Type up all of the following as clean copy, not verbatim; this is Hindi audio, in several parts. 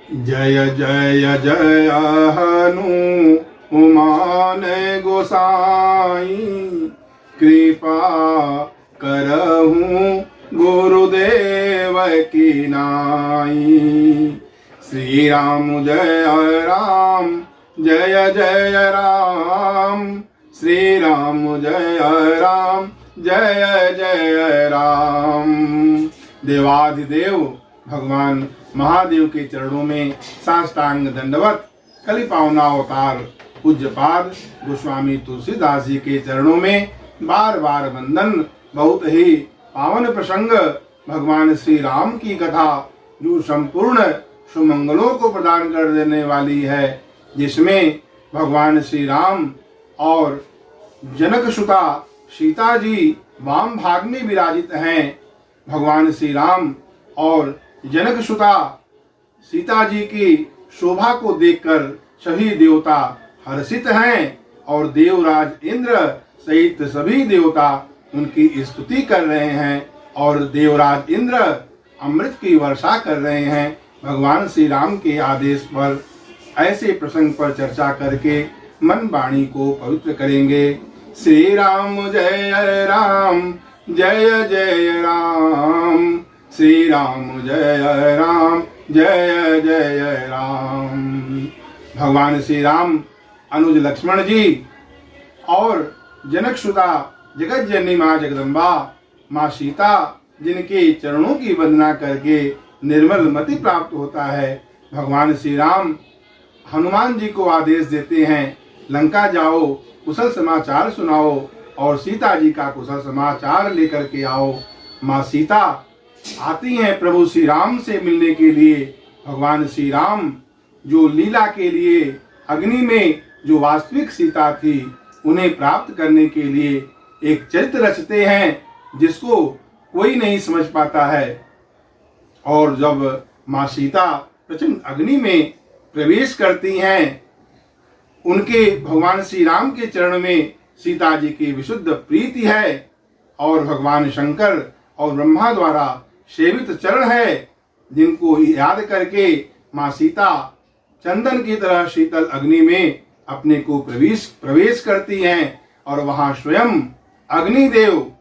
जय जय जय हनुमान गोसाई, कृपा करहूँ गुरुदेव की नाई। श्री राम जय राम जय जय राम, श्री राम जय राम जय जय राम। देवाधिदेव भगवान महादेव के चरणों में साष्टांग दंडवत। कली पावना अवतार पूज्यपाद गोस्वामी तुलसीदास जी के चरणों में बार बार वंदन। बहुत ही पावन प्रसंग भगवान श्री राम की कथा, जो संपूर्ण सुमंगलों को प्रदान कर देने वाली है, जिसमें भगवान श्री राम और जनक सुता सीता जी वाम भाग में विराजित हैं। भगवान श्री राम और जनक सुता सीता जी की शोभा को देखकर सभी देवता हर्षित हैं और देवराज इंद्र सहित सभी देवता उनकी स्तुति कर रहे हैं और देवराज इंद्र अमृत की वर्षा कर रहे हैं। भगवान श्री राम के आदेश पर ऐसे प्रसंग पर चर्चा करके मन वाणी को पवित्र करेंगे। श्री राम जय राम जय जय राम, श्री राम जय राम जय जय राम। भगवान श्री राम अनुज लक्ष्मण जी और जनक सुता जगत जननी माँ जगदम्बा माँ सीता, जिनके चरणों की वंदना करके निर्मल मति प्राप्त होता है, भगवान श्री राम हनुमान जी को आदेश देते हैं, लंका जाओ, कुशल समाचार सुनाओ और सीता जी का कुशल समाचार लेकर के आओ। माँ सीता आती हैं प्रभु श्री राम से मिलने के लिए। भगवान श्री राम जो लीला के लिए अग्नि में जो वास्तविक सीता थी, उन्हें प्राप्त करने के लिए एक चरित्र रचते हैं जिसको कोई नहीं समझ पाता है। और जब माँ सीता प्रचंड अग्नि में प्रवेश करती हैं, उनके भगवान श्री राम के चरण में सीता जी की विशुद्ध प्रीति है और भगवान शंकर और ब्रह्मा द्वारा सेवित चरण है, जिनको याद करके माँ सीता चंदन की तरह शीतल अग्नि में अपने को प्रवेश करती हैं और वहां स्वयं अग्निदेव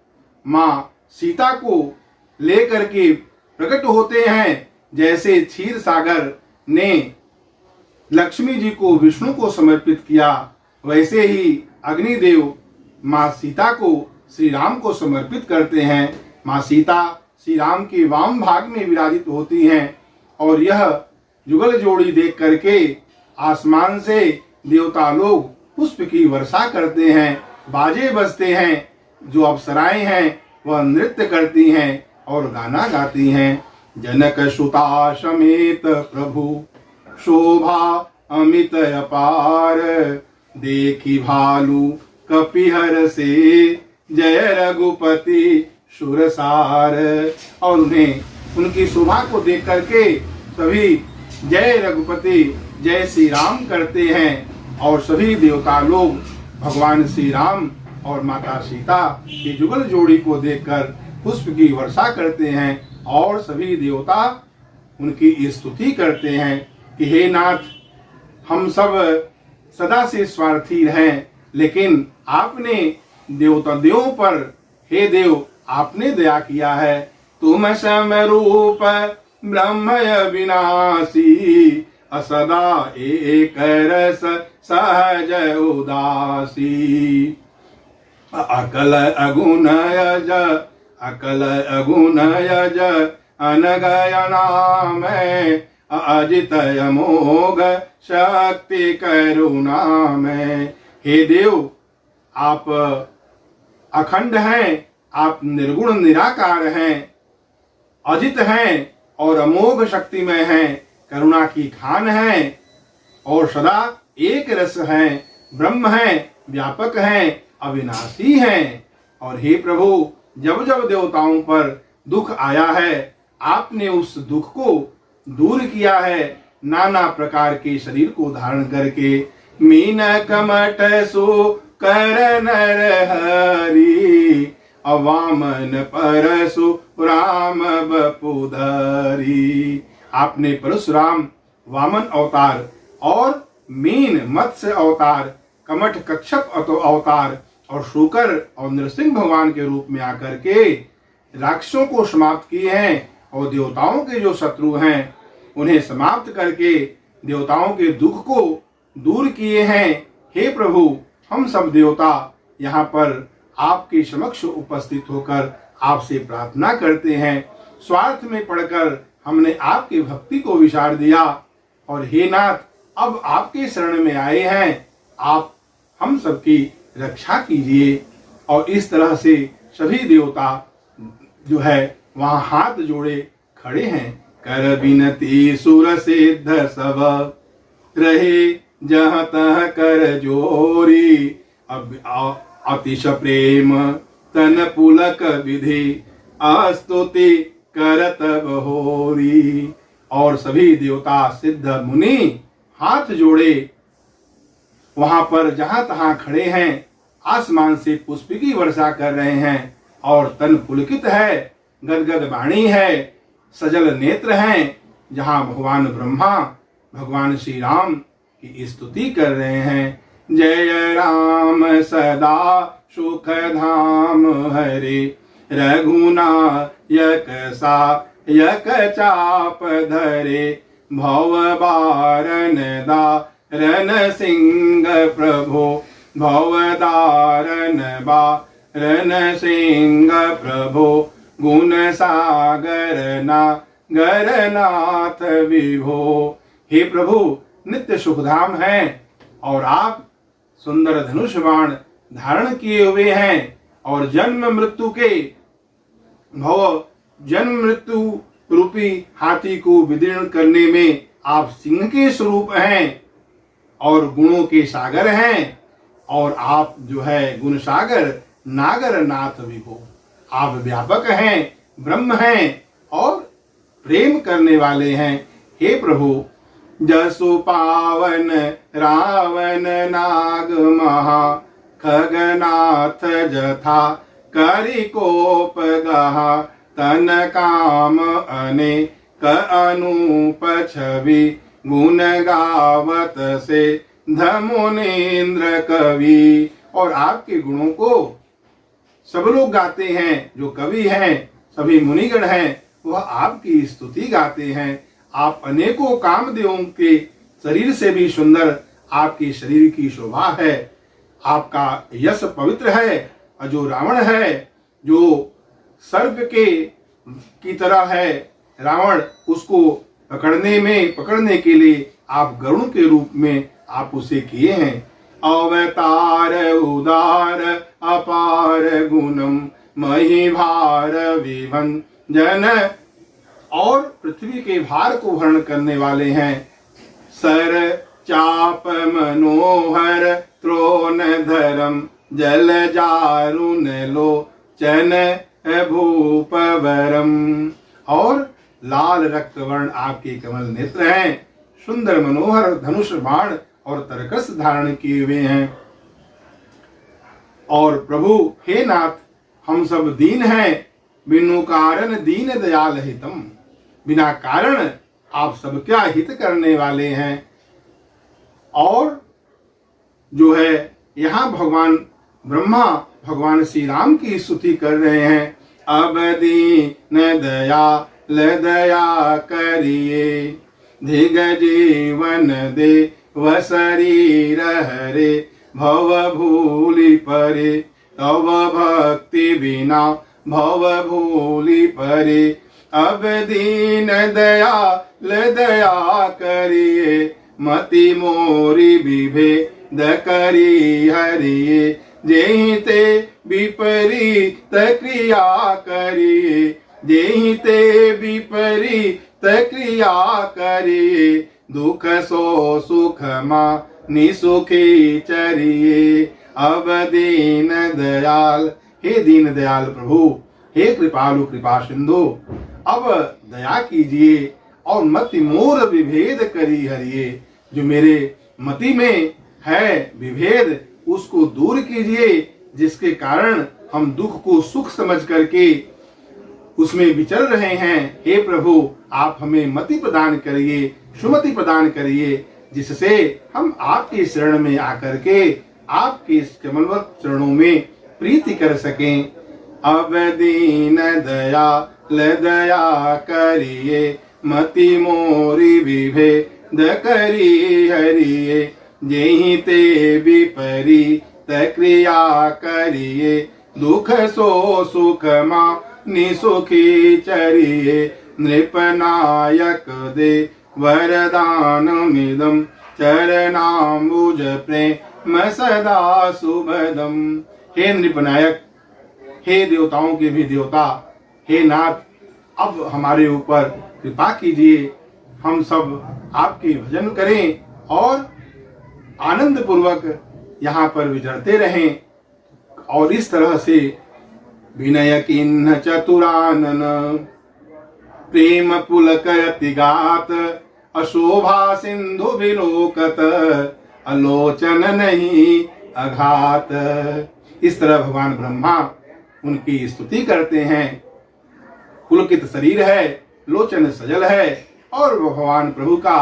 माँ सीता को लेकर के प्रकट होते हैं। जैसे क्षीर सागर ने लक्ष्मी जी को विष्णु को समर्पित किया, वैसे ही अग्निदेव माँ सीता को श्री राम को समर्पित करते हैं। माँ सीता श्री राम के वाम भाग में विराजित होती हैं और यह जुगल जोड़ी देख करके आसमान से देवता लोग पुष्प की वर्षा करते हैं, बाजे बजते हैं, जो अप्सराएं हैं वह नृत्य करती हैं और गाना गाती हैं। जनक सुता समेत प्रभु शोभा अमित अपार, देखी भालू कपिहर से जय रघुपति सुरसार। और उन्हें उनकी शोभा को देख करके सभी जय रघुपति जय श्री राम करते हैं और सभी देवता लोग भगवान श्री राम और माता सीता की जुगल जोड़ी को देखकर पुष्प की वर्षा करते हैं और सभी देवता उनकी स्तुति करते हैं कि हे नाथ, हम सब सदा से स्वार्थी हैं, लेकिन आपने देवों पर, हे देव, आपने दया किया है। तुम समरूप ब्रह्म विनाशी, असदा एक रस सहज उदासी। अकल अगुण यज अनगय नाम, अजित अमोघ शक्ति करुणा में। हे देव, आप अखंड हैं, आप निर्गुण निराकार हैं, अजित हैं और अमोघ शक्ति में हैं, करुणा की खान हैं और सदा एक रस हैं, ब्रह्म हैं, व्यापक हैं, अविनाशी हैं। और हे प्रभु, जब जब देवताओं पर दुख आया है, आपने उस दुख को दूर किया है। नाना प्रकार के शरीर को धारण करके मीन कमट सो कर नर हरि, अवामन परशु राम बपुधरी। आपने परशुराम वामन अवतार और मीन मत्स्य अवतार, कमठ कच्छप अवतार और शुकर और नृसिंह भगवान के रूप में आकर के राक्षसों को समाप्त किए हैं और देवताओं के जो शत्रु हैं उन्हें समाप्त करके देवताओं के दुख को दूर किए हैं। हे प्रभु, हम सब देवता यहाँ पर आपके समक्ष उपस्थित होकर आपसे प्रार्थना करते हैं। स्वार्थ में पड़कर हमने आपकी भक्ति को विसार दिया और हे नाथ, अब आपके शरण में आए हैं, आप हम सबकी रक्षा कीजिए। और इस तरह से सभी देवता जो है वहां हाथ जोड़े खड़े हैं। कर बिनती सुर सिद्ध सब रहे जहाँ तह कर जोरी, अब अतिश प्रेम तन पुलक विधि अस्तुति करत बहोरी। और सभी देवता सिद्ध मुनि हाथ जोड़े वहां पर जहां तहां खड़े हैं, आसमान से पुष्प की वर्षा कर रहे हैं और तन पुलकित है, गदगद वाणी है, सजल नेत्र हैं, जहां भगवान ब्रह्मा भगवान श्री राम की स्तुति कर रहे हैं। जय राम सदा सुख धाम हरे, रघुनायक सायक चाप धरे, भव बारन दारन सिंह प्रभो, भव दारन बारन सिंह प्रभो, गुण सागर नागर नाथ विभो। हे प्रभु, नित्य सुखधाम है और आप सुंदर धनुष बाण धारण किए हुए हैं और जन्म मृत्यु के भव जन्म मृत्यु रूपी हाथी को विदीर्ण करने में आप सिंह के स्वरूप हैं और गुणों के सागर हैं। और आप जो है गुण सागर नागर नाथ विभो, आप व्यापक हैं, ब्रह्म हैं और प्रेम करने वाले हैं। हे प्रभु, जसु पावन रावण नाग महा, खगनाथ जथा करि कोप गहा, तन काम अनेक अनूप छवि, गुण गावत से धमुनेन्द्र कवि। और आपके गुणों को सब लोग गाते हैं, जो कवि हैं, सभी मुनिगण हैं, वह आपकी स्तुति गाते हैं। आप अनेकों कामदेवों के शरीर से भी सुंदर आपके शरीर की शोभा है। आपका यश पवित्र है और जो रावण है, जो सर्प की तरह है रावण, उसको पकड़ने के लिए आप गरुण के रूप में आप उसे किए हैं। अवतार उदार अपार गुणम, मही भार विभंजन, और पृथ्वी के भार को हरण करने वाले हैं। सर चाप मनोहर त्रोन धरम, जल जारुन लोचन भूपवरम। और लाल रक्त वर्ण आपके कमल नेत्र हैं, सुंदर मनोहर धनुष बाण और तरकस धारण किए हुए हैं। और प्रभु, हे नाथ, हम सब दीन हैं, बिनु कारण दीन दयाल हितम, बिना कारण आप सबका हित करने वाले हैं। और जो है यहाँ भगवान ब्रह्मा भगवान श्री राम की स्तुति कर रहे हैं। अब दीन दयाल दया करिए, धिग जीवन दे व शरीर हरे, भव भूलि परे, तव भक्ति बिना भव भूलि परे। अब दीन दयाल दया करिए, मति मोरी विभेद करी हरिये, जेहि ते विपरीत क्रिया करिए, जेहि ते विपरीत क्रिया करिए, दुख सो सुख मानि सुखी चरिए। अब दीन दयाल, हे दीन दयाल प्रभु, हे कृपालु कृपा सिंधु, अब दया कीजिए और मति मोर विभेद करी हरिये, जो मेरे मति में है विभेद उसको दूर कीजिए, जिसके कारण हम दुख को सुख समझ करके उसमें विचर रहे हैं। हे प्रभु, आप हमें मति प्रदान करिए सुमति प्रदान करिए, जिससे हम आपकी शरण में आकर के आपके कमलवत चरणों में प्रीति कर सकें। अब दीन दयाल दया करिए, मति मोरी विभेद करी हरिए, जेहि ते विपरीत क्रिया करिए, दुख सो सुख मानि सुखी चरिए, नृपनायक दे वरदानमिदं, चरणाम्बुज प्रेम सदा शुभदम। हे नृपनायक, हे देवताओं के भी देवता, हे नाथ, अब हमारे ऊपर कृपा कीजिए, हम सब आपके भजन करें और आनंद पूर्वक यहाँ पर विचरते रहें। और इस तरह से विनय किन्ह चतुरानन, प्रेम पुलकयति गात, अशोभा सिंधु विलोकत, अलोचन नहीं अघात। इस तरह भगवान ब्रह्मा उनकी स्तुति करते हैं। पुलकित शरीर है, लोचन सजल है, और भगवान प्रभु का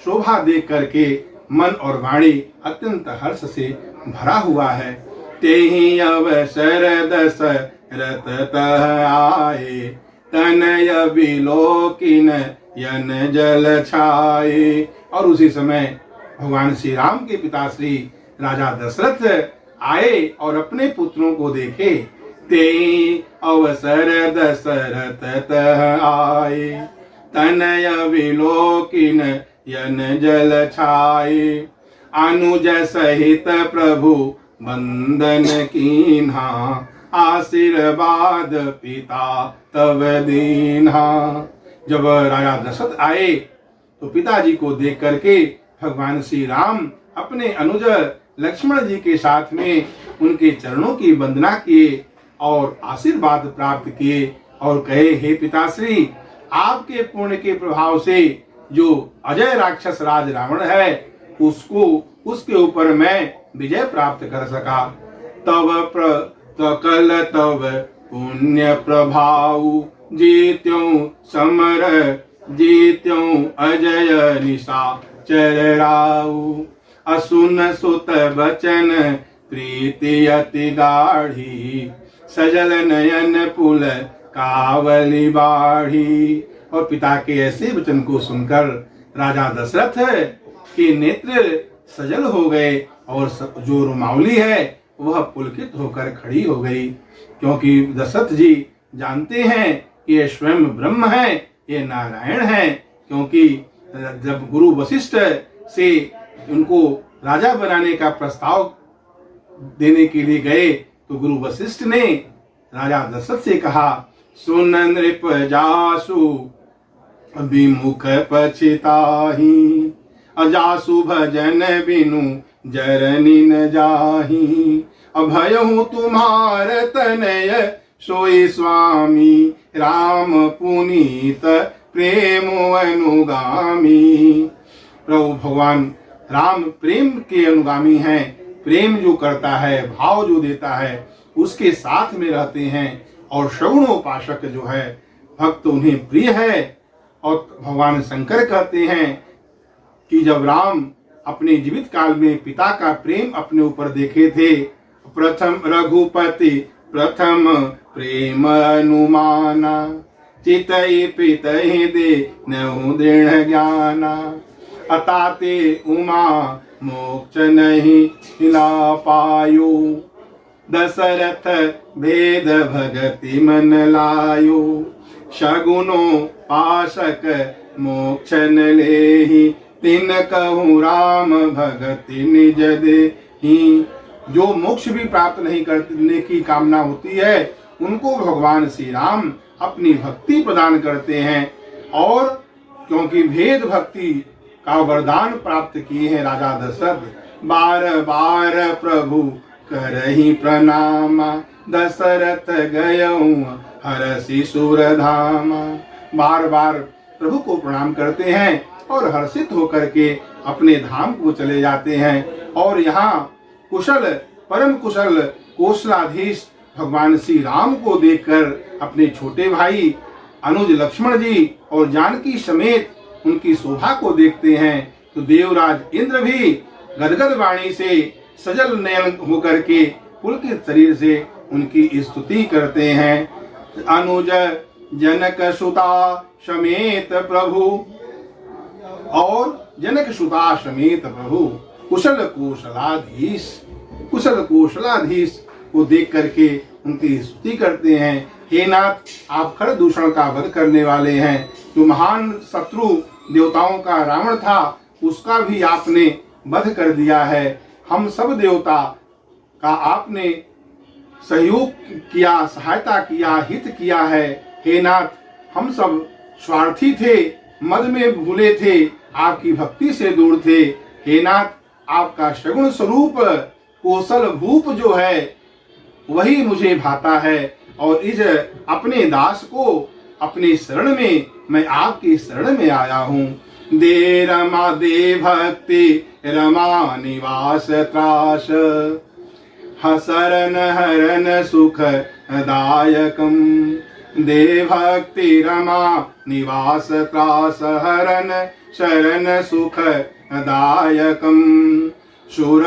शोभा देख करके मन और वाणी अत्यंत हर्ष से भरा हुआ है। तेहि अवसर दशरथ तह आए, तनय विलोकिन यन जल छाए। और उसी समय भगवान श्री राम के पिता श्री राजा दशरथ आए और अपने पुत्रों को देखे। तेहि अवसर दशरथ तह आए, तनय विलोकिन यन जल छाए, अनुज सहित प्रभु वंदन कीन्हा, आशीर्वाद पिता तव दीन्हा। जब राजा दशरथ आए तो पिताजी को देख करके भगवान श्री राम अपने अनुज लक्ष्मण जी के साथ में उनके चरणों की वंदना किए और आशीर्वाद प्राप्त किए और कहे, हे पिताश्री, आपके पुण्य के प्रभाव से जो अजय राक्षस राज रावण है उसके ऊपर मैं विजय प्राप्त कर सका। कल तव पुण्य प्रभाव, जीत्यों समर जीत्यों अजय निशा चरराऊ। असुन सुत बचन प्रीति अति गाढ़ी, सजल नयन पुल कावली बाढ़ी। और पिता के ऐसे वचन को सुनकर राजा दशरथ के नेत्र सजल हो गए और जो रुमावली है वह पुलकित होकर खड़ी हो गई, क्योंकि दशरथ जी जानते हैं ये स्वयं ब्रह्म है, ये नारायण है। क्योंकि जब गुरु वशिष्ठ से उनको राजा बनाने का प्रस्ताव देने के लिए गए तो गुरु वशिष्ठ ने राजा दशरथ से कहा, सुन नृप जासु विमुख पछिताहि, अजासु भजन बिनु जरनी न जाहि। अभयहु तुम्हार तनय सोई स्वामी, राम पुनीत प्रेम अनुगामी। प्रभु भगवान राम प्रेम के अनुगामी हैं। प्रेम जो करता है, भाव जो देता है, उसके साथ में रहते हैं। और श्रवणोपासक जो है भक्त उन्हें प्रिय है। और भगवान शंकर कहते हैं कि जब राम अपने जीवित काल में पिता का प्रेम अपने ऊपर देखे थे, प्रथम रघुपति प्रथम प्रेम अनुमाना, चितई पितहि दे नहु दृढ़ ज्ञाना, अताते उमा मोक्ष नहीं हिला पायो, दशरथ भेद भगति मन लायो, शगुनो पाशक मोक्ष न लेहि, तिन कहूँ राम भगति निज देहि। जो मोक्ष भी प्राप्त नहीं करने की कामना होती है उनको भगवान श्री राम अपनी भक्ति प्रदान करते हैं। और क्योंकि भेद भक्ति का वरदान प्राप्त किए हैं राजा दशरथ, बार बार प्रभु करहि प्रणाम, दशरथ गयऊँ हरषि सुरधाम। बार बार प्रभु को प्रणाम करते हैं और हर्षित होकर के अपने धाम को चले जाते हैं। और यहाँ कुशल परम कुशल कौशलाधीश भगवान श्री राम को देखकर अपने छोटे भाई अनुज लक्ष्मण जी और जानकी समेत उनकी शोभा को देखते हैं तो देवराज इंद्र भी गदगद वाणी से सजल नयन होकर के पुलकित शरीर से उनकी स्तुति करते हैं। अनुज जनक सुता समेत प्रभु, और जनक सुता समेत प्रभु कुशल कुशलाधीश को देख करके उनकी स्तुति करते हैं। हे नाथ, आप खर दूषण का वध करने वाले हैं। जो महान शत्रु देवताओं का रावण था, उसका भी आपने वध कर दिया है। हम सब देवता का आपने सहयोग किया, सहायता किया, हित किया है। हे नाथ, हम सब स्वार्थी थे, मद में भूले थे, आपकी भक्ति से दूर थे। हे नाथ, आपका सगुण स्वरूप कौशल भूप जो है वही मुझे भाता है, और इस अपने दास को अपने शरण में मैं आपकी शरण में आया हूँ। दे रमा दे भक्ति रमा निवास त्रास, हसरन हरन सुख दायकम। दे भक्ति रमा निवास त्रास, हरन शरण सुख दायकम। सुर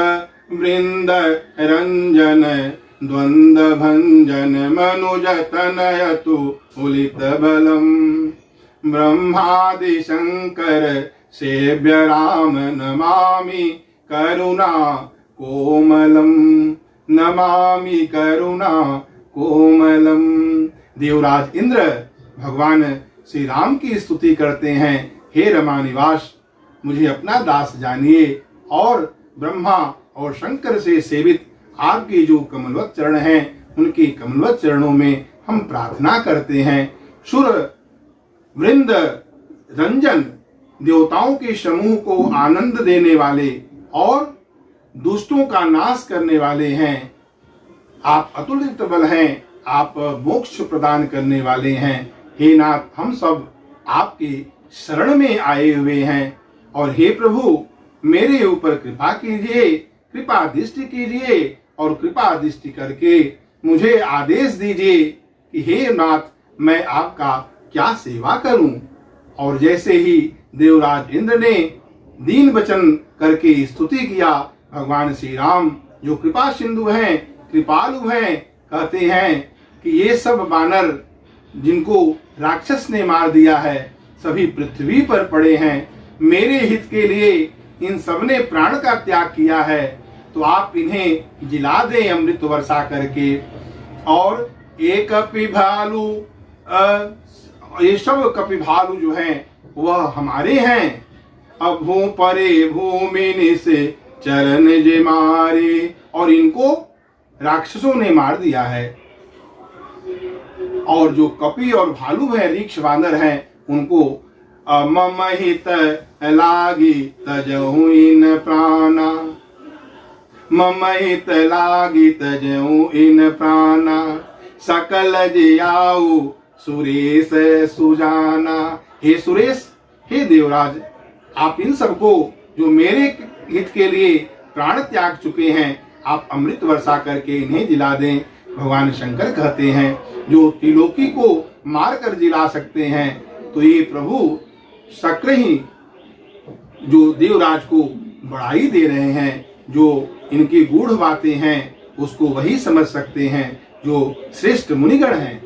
वृंद रंजन द्वंद भंजन, मनुजतनयतु उलित बलम। ब्रह्मादि शंकर सेव्य राम, नमामि करुणा कोमलम, नमामि करुणा कोमलम। देवराज इंद्र भगवान श्री राम की स्तुति करते हैं। हे रमा निवास, मुझे अपना दास जानिए, और ब्रह्मा और शंकर से सेवित आपके जो कमलवत चरण हैं, उनके कमलवत चरणों में हम प्रार्थना करते हैं। सुर वृंद रंजन, देवताओं के समूह को आनंद देने वाले और दुष्टों का नाश करने वाले हैं। आप अतुलित बल हैं, आप मोक्ष प्रदान करने वाले हैं। हे नाथ, हम सब आपके शरण में आए हुए हैं, और हे प्रभु, मेरे ऊपर कृपा कीजिए, कृपा दृष्टि कीजिए, और कृपा दृष्टि करके मुझे आदेश दीजिए कि हे नाथ, मैं आपका क्या सेवा करूं। और जैसे ही देवराज इंद्र ने दीन वचन करके स्तुति किया, भगवान श्री राम जो कृपा सिंधु हैं, कृपालु हैं, कहते हैं कि ये सब बानर जिनको राक्षस ने मार दिया है, सभी पृथ्वी पर पड़े हैं। मेरे हित के लिए इन सब ने प्राण का त्याग किया है, तो आप इन्हें जिला दें अमृत वर्षा करके। और एक कपिभालु, ये सब कपिभालु जो हैं वह हमारे हैं। अब भू परे भूमि से चरण जे मारे, और इनको राक्षसों ने मार दिया है। और जो कपि और भालू है, रीक्ष वानर हैं, उनको मम हित लागी तजहु इन प्राणा, मम हित लागी तजहु इन प्राणा। सकल जियाऊ सुरेश सुजाना। हे सुरेश, हे देवराज, आप इन सबको जो मेरे हित के लिए प्राण त्याग चुके हैं, आप अमृत वर्षा करके इन्हें जिला दें। भगवान शंकर कहते हैं, जो त्रिलोकी को मारकर जिला सकते हैं, तो ये प्रभु शक्र ही जो देवराज को बड़ाई दे रहे हैं। जो इनकी गूढ़ बातें हैं उसको वही समझ सकते हैं जो श्रेष्ठ मुनिगण हैं,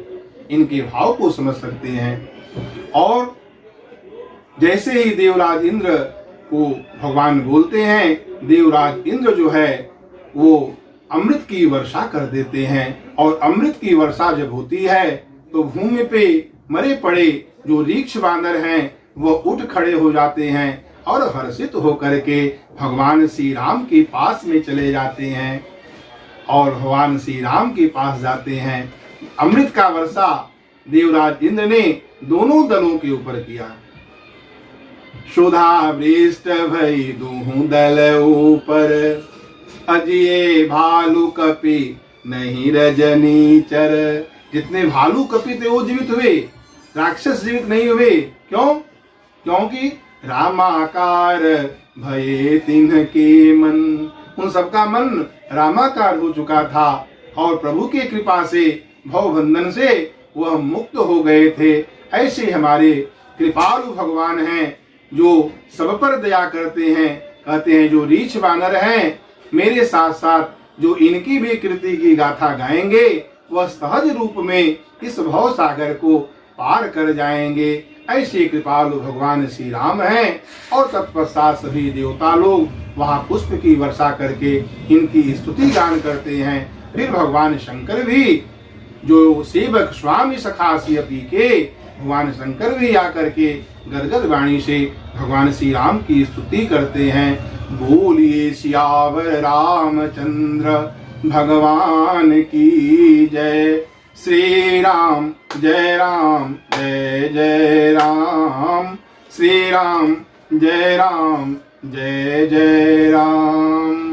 इनके भाव को समझ सकते हैं। और जैसे ही देवराज इंद्र को भगवान बोलते हैं, देवराज इंद्र जो है वो अमृत की वर्षा कर देते हैं। और अमृत की वर्षा जब होती है तो भूमि पे मरे पड़े जो रीक्ष वानर हैं वो उठ खड़े हो जाते हैं और हर्षित होकर के भगवान श्री राम के पास में चले जाते हैं। और भगवान श्री राम के पास जाते हैं। अमृत का वर्षा देवराज इंद्र ने दोनों दलों के ऊपर किया। सुधा वृष्ट भई दूहु दल ऊपर, अजिए भालू कपि नहीं रजनीचर। जितने भालू कपि थे वो जीवित हुए, राक्षस जीवित नहीं हुए। क्यों? क्योंकि रामाकार भये तिन्ह के मन। उन सबका मन रामाकार हो चुका था और प्रभु की कृपा से भवबंधन से वह मुक्त हो गए थे। ऐसे हमारे कृपालु भगवान हैं। जो सब पर दया करते हैं। कहते हैं जो रीछ बानर हैं मेरे साथ साथ जो इनकी भी कृति की गाथा गाएंगे वह सहज रूप में इस भव सागर को पार कर जाएंगे। ऐसे कृपालु भगवान श्री राम हैं। और तत्पश्चात सभी देवता लोग वहां पुष्प की वर्षा करके इनकी स्तुति गान करते हैं। फिर भगवान शंकर भी जो सेवक स्वामी सखासी अपी के भगवान शंकर भी आकर के गदगद वाणी से भगवान श्री राम की स्तुति करते हैं। बोलिए सियावर रामचंद्र भगवान की जय। श्री राम जय जय राम। श्री राम जय जय राम।